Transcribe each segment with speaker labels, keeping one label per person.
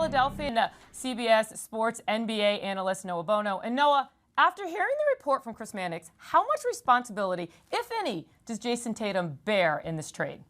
Speaker 1: Philadelphia and CBS Sports NBA analyst Noah Bono. And Noah, after hearing the report from Chris Mannix, how much responsibility, if any, does Jason Tatum bear in this trade?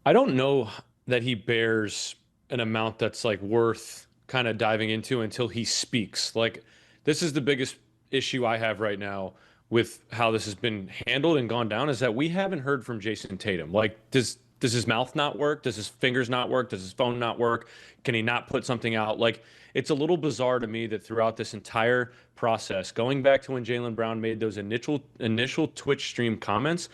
Speaker 2: I don't know that he bears an amount that's like worth kind of diving into until he speaks. Like, this is the biggest issue I have right now with how this has been handled and gone down is that we haven't heard from Jason Tatum. Like, does his mouth not work? Does his fingers not work? Does his phone not work? Can he not put something out? Like, it's a little bizarre to me that throughout this entire process, going back to when Jaylen Brown made those initial Twitch stream comments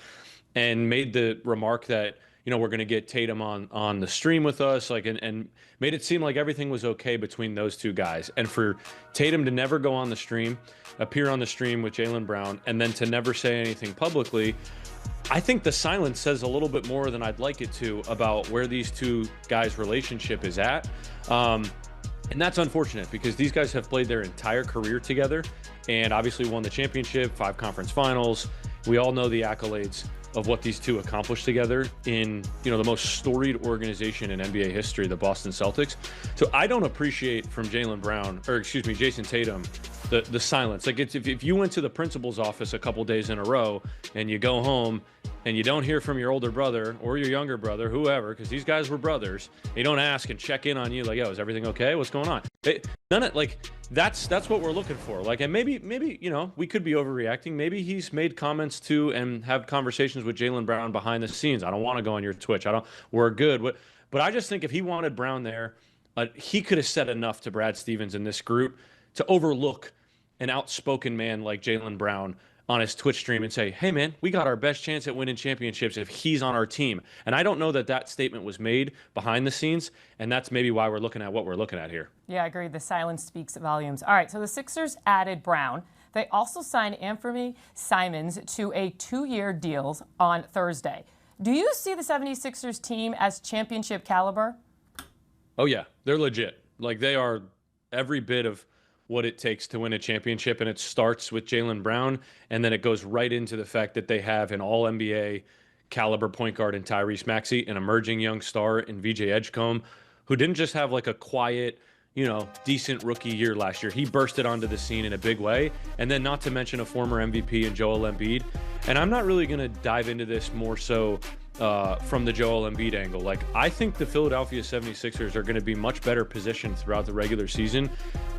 Speaker 2: and made the remark that, we're going to get Tatum on the stream with us, like, and made it seem like everything was okay between those two guys. And for Tatum to never go on the stream, appear on the stream with Jaylen Brown, and then to never say anything publicly, I think the silence says a little bit more than I'd like it to about where these two guys' relationship is at. And that's unfortunate because these guys have played their entire career together and obviously won the championship, 5 conference finals. We all know the accolades of what these two accomplished together in, the most storied organization in NBA history, the Boston Celtics. So I don't appreciate from Jason Tatum, the silence. Like, if you went to the principal's office a couple days in a row and you go home and you don't hear from your older brother or your younger brother, whoever, because these guys were brothers, you don't ask and check in on you like, yo, is everything okay? What's going on? That's what we're looking for. Like, and maybe, we could be overreacting. Maybe he's made comments to and have conversations with Jaylen Brown behind the scenes. I don't want to go on your Twitch. We're good. But I just think if he wanted Brown there, he could have said enough to Brad Stevens in this group to overlook an outspoken man like Jaylen Brown on his Twitch stream and say, hey, man, we got our best chance at winning championships if he's on our team. And I don't know that statement was made behind the scenes, and that's maybe why we're looking at what we're looking at here.
Speaker 1: Yeah, I agree. The silence speaks volumes. All right, so the Sixers added Brown. They also signed Anthony Simons to a 2-year deal on Thursday. Do you see the 76ers team as championship caliber?
Speaker 2: Oh, yeah. They're legit. Like, they are every bit of what it takes to win a championship, and it starts with Jaylen Brown, and then it goes right into the fact that they have an all-NBA caliber point guard in Tyrese Maxey, an emerging young star in VJ Edgecombe, who didn't just have like a quiet, decent rookie year last year. He bursted onto the scene in a big way, and then not to mention a former MVP in Joel Embiid. And I'm not really going to dive into this more so from the Joel Embiid angle. Like, I think the Philadelphia 76ers are going to be much better positioned throughout the regular season,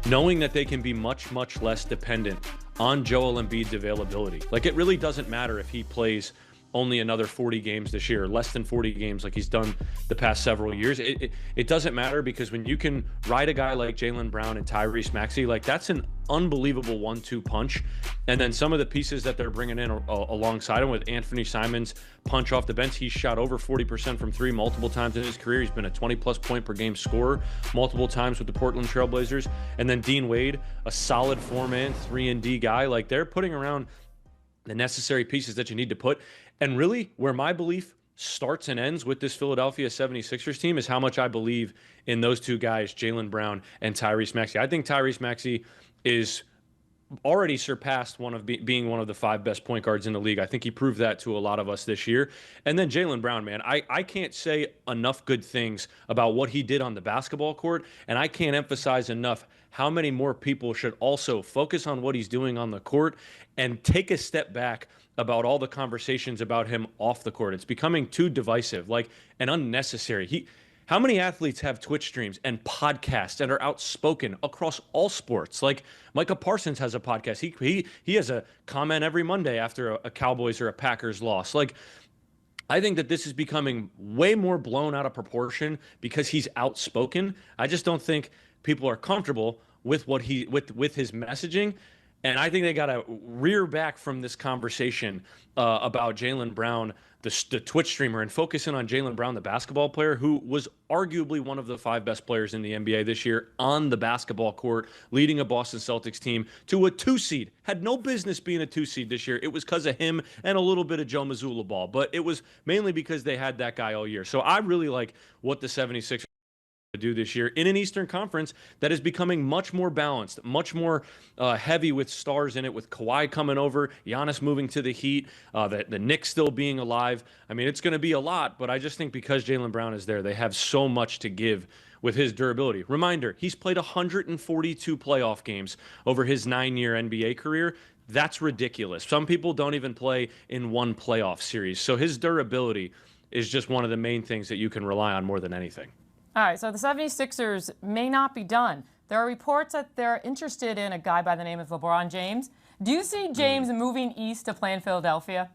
Speaker 2: knowing that they can be much, much less dependent on Joel Embiid's availability. Like, it really doesn't matter if he plays only another 40 games this year, less than 40 games like he's done the past several years. It doesn't matter because when you can ride a guy like Jaylen Brown and Tyrese Maxey, like, that's an unbelievable 1-2 punch. And then some of the pieces that they're bringing in alongside him with Anthony Simons punch off the bench. He's shot over 40% from 3 multiple times in his career. He's been a 20-plus point per game scorer multiple times with the Portland Trailblazers. And then Dean Wade, a solid 4-man, 3-and-D guy. Like, they're putting around the necessary pieces that you need to put. And really, where my belief starts and ends with this Philadelphia 76ers team is how much I believe in those two guys, Jaylen Brown and Tyrese Maxey. I think Tyrese Maxey is already surpassed being one of the 5 best point guards in the league. I think he proved that to a lot of us this year. And then Jaylen Brown, man, I can't say enough good things about what he did on the basketball court, and I can't emphasize enough how many more people should also focus on what he's doing on the court and take a step back about all the conversations about him off the court. It's becoming too divisive, and unnecessary. How many athletes have Twitch streams and podcasts and are outspoken across all sports? Like, Micah Parsons has a podcast. He has a comment every Monday after a Cowboys or a Packers loss. Like, I think that this is becoming way more blown out of proportion because he's outspoken. I just don't think people are comfortable with what with his messaging. And I think they got to rear back from this conversation about Jaylen Brown, the Twitch streamer, and focus in on Jaylen Brown, the basketball player, who was arguably one of the 5 best players in the NBA this year on the basketball court, leading a Boston Celtics team to a 2 seed. Had no business being a 2 seed this year. It was because of him and a little bit of Joe Mazzulla ball, but it was mainly because they had that guy all year. So I really like what the 76ers to do this year in an Eastern Conference that is becoming much more balanced, much more heavy with stars in it, with Kawhi coming over, Giannis moving to the Heat, the Knicks still being alive. I mean, it's going to be a lot, but I just think because Jaylen Brown is there, they have so much to give with his durability. Reminder, he's played 142 playoff games over his 9-year NBA career. That's ridiculous. Some people don't even play in one playoff series. So his durability is just one of the main things that you can rely on more than anything.
Speaker 1: All right, so the 76ers may not be done. There are reports that they're interested in a guy by the name of LeBron James. Do you see James moving east to play in Philadelphia?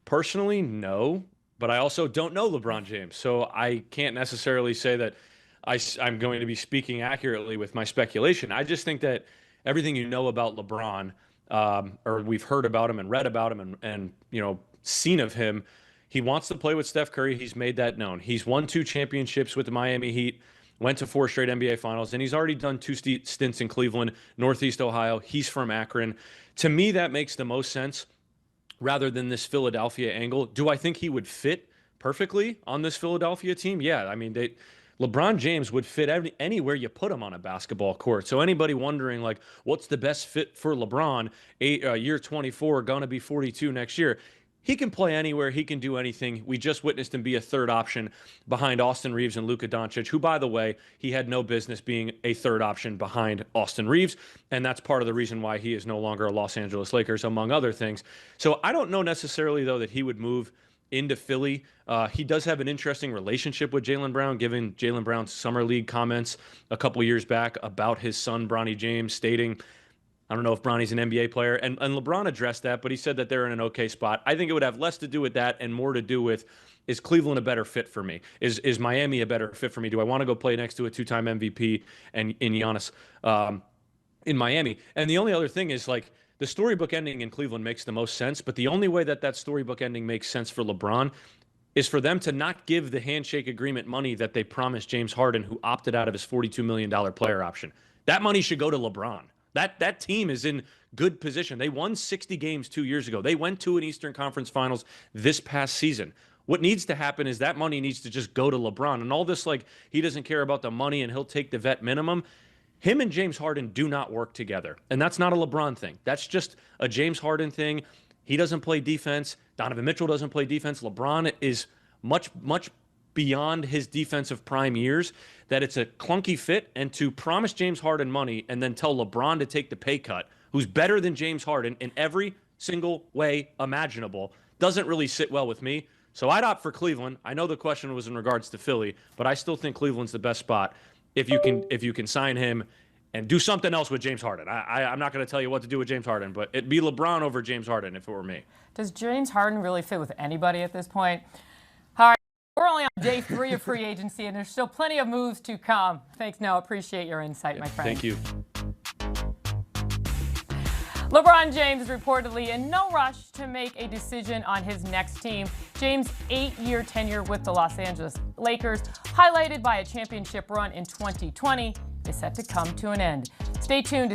Speaker 2: Personally, no, but I also don't know LeBron James, so I can't necessarily say that I'm going to be speaking accurately with my speculation. I just think that everything you know about LeBron, or we've heard about him and read about him and seen of him, he wants to play with Steph Curry. He's made that known. He's won 2 championships with the Miami Heat, went to 4 straight NBA Finals, and he's already done 2 stints in Cleveland, Northeast Ohio. He's from Akron. To me, that makes the most sense rather than this Philadelphia angle. Do I think he would fit perfectly on this Philadelphia team? Yeah, I mean, LeBron James would fit anywhere you put him on a basketball court. So anybody wondering, like, what's the best fit for LeBron, year 24, going to be 42 next year, he can play anywhere. He can do anything. We just witnessed him be a third option behind Austin Reeves and Luka Doncic, who, by the way, he had no business being a third option behind Austin Reeves. And that's part of the reason why he is no longer a Los Angeles Lakers, among other things. So I don't know necessarily, though, that he would move into Philly. He does have an interesting relationship with Jaylen Brown, given Jaylen Brown's Summer League comments a couple years back about his son, Bronny James, stating, I don't know if Bronny's an NBA player, and LeBron addressed that, but he said that they're in an okay spot. I think it would have less to do with that and more to do with, is Cleveland a better fit for me? Is Miami a better fit for me? Do I want to go play next to a 2-time MVP and in Giannis in Miami? And the only other thing is, like, the storybook ending in Cleveland makes the most sense, but the only way that storybook ending makes sense for LeBron is for them to not give the handshake agreement money that they promised James Harden, who opted out of his $42 million player option. That money should go to LeBron. That team is in good position. They won 60 games 2 years ago. They went to an Eastern Conference Finals this past season. What needs to happen is that money needs to just go to LeBron. And all this, like, he doesn't care about the money and he'll take the vet minimum. Him and James Harden do not work together. And that's not a LeBron thing. That's just a James Harden thing. He doesn't play defense. Donovan Mitchell doesn't play defense. LeBron is much, much beyond his defensive prime years, that it's a clunky fit. And to promise James Harden money and then tell LeBron to take the pay cut, who's better than James Harden in every single way imaginable, doesn't really sit well with me. So I'd opt for Cleveland. I know the question was in regards to Philly, but I still think Cleveland's the best spot if you can sign him and do something else with James Harden. I'm not going to tell you what to do with James Harden, but it'd be LeBron over James Harden if it were me.
Speaker 1: Does James Harden really fit with anybody at this point? All right, we're only on day 3 of free agency, and there's still plenty of moves to come. Thanks, Noah. Appreciate your insight, my friend.
Speaker 2: Thank you.
Speaker 1: LeBron James is reportedly in no rush to make a decision on his next team. James' 8-year tenure with the Los Angeles Lakers, highlighted by a championship run in 2020, is set to come to an end. Stay tuned.